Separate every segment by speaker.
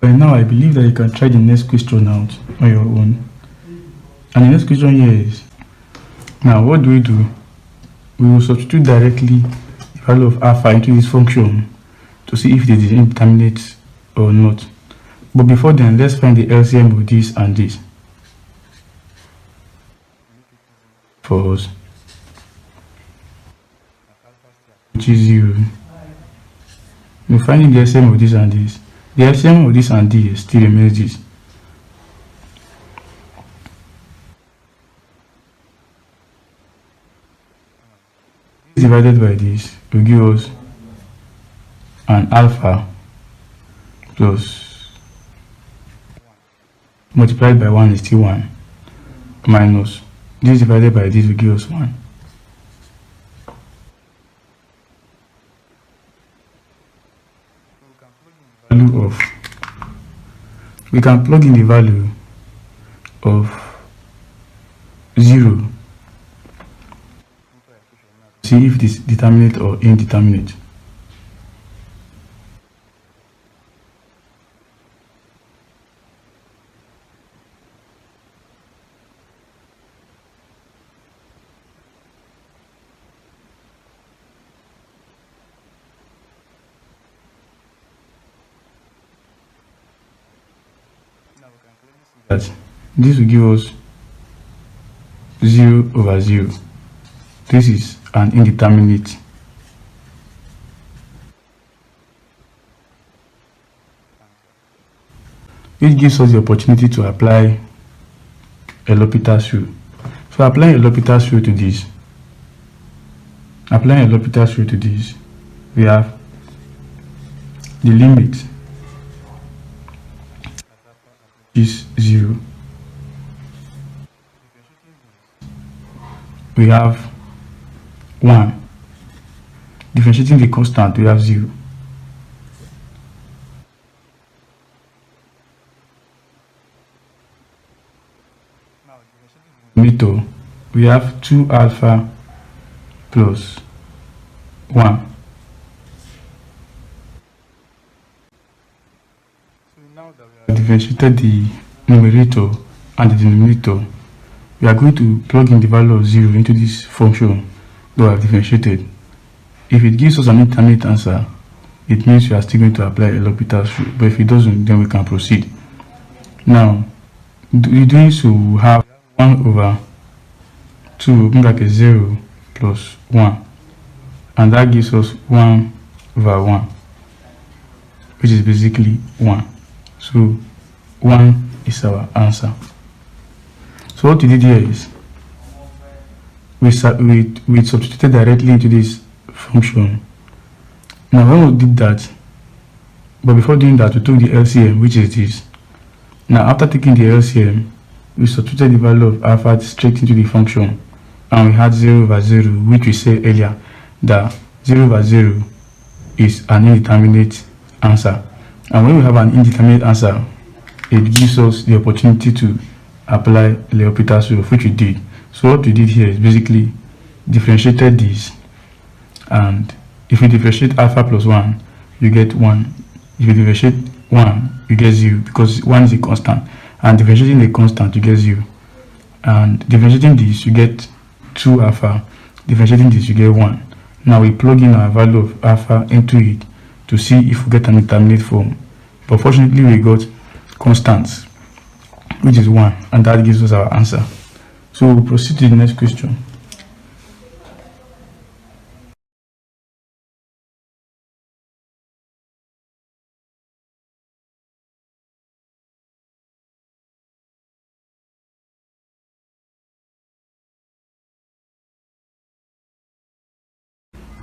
Speaker 1: Right now, I believe that you can try the next question out on your own. And the next question here is, now what do? We will substitute directly the value of alpha into this function to see if it is indeterminate or not. But before then, let's find the LCM of this and this for us, which is 0. We're finding the LCM of this and this. The LCM of this and this still remains this. Divided by this will give us an alpha plus multiplied by 1 is still 1 minus this divided by this will give us 1. We can plug in the value of 0, see if it is determinate or indeterminate. That this will give us 0 over 0. This is an indeterminate. It gives us the opportunity to apply a L'Hopital's rule. So applying a L'Hopital's rule to this, we have the limit is 0. We have 1. Differentiating the constant, we have 0. Numerator, we have 2 alpha plus 1. Differentiated the numerator and the denominator, we are going to plug in the value of 0 into this function that we have differentiated. If it gives us an indeterminate answer, it means we are still going to apply a L'Hopital's rule, but if it doesn't, then we can proceed. Now, doing so, we have 1 over 2 looking like a 0 plus 1, and that gives us 1 over 1, which is basically 1. So 1 is our answer. So what we did here is we substituted directly into this function. Now when we did that, but before doing that, we took the LCM, which is this. Now after taking the LCM, we substituted the value of alpha straight into the function, and we had 0 over 0, which we said earlier that 0 over 0 is an indeterminate answer. And when we have an indeterminate answer, it gives us the opportunity to apply L'Hopital's rule, which we did. So what we did here is basically differentiated this, and if you differentiate alpha plus 1, you get 1. If you differentiate 1, you get 0, because 1 is a constant, and differentiating a constant, you get 0. And differentiating this, you get 2 alpha. Differentiating this, you get 1. Now we plug in our value of alpha into it to see if we get an indeterminate form. But fortunately, we got constants, which is 1, and that gives us our answer. So we'll proceed to the next question.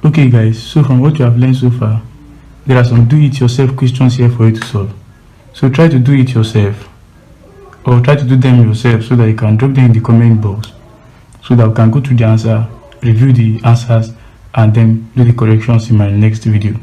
Speaker 1: Okay guys, so from what you have learned so far, there are some do-it-yourself questions here for you to solve. So try to do it yourself, or try to do them yourself, so that you can drop them in the comment box, so that we can go through the answer, review the answers, and then do the corrections in my next video.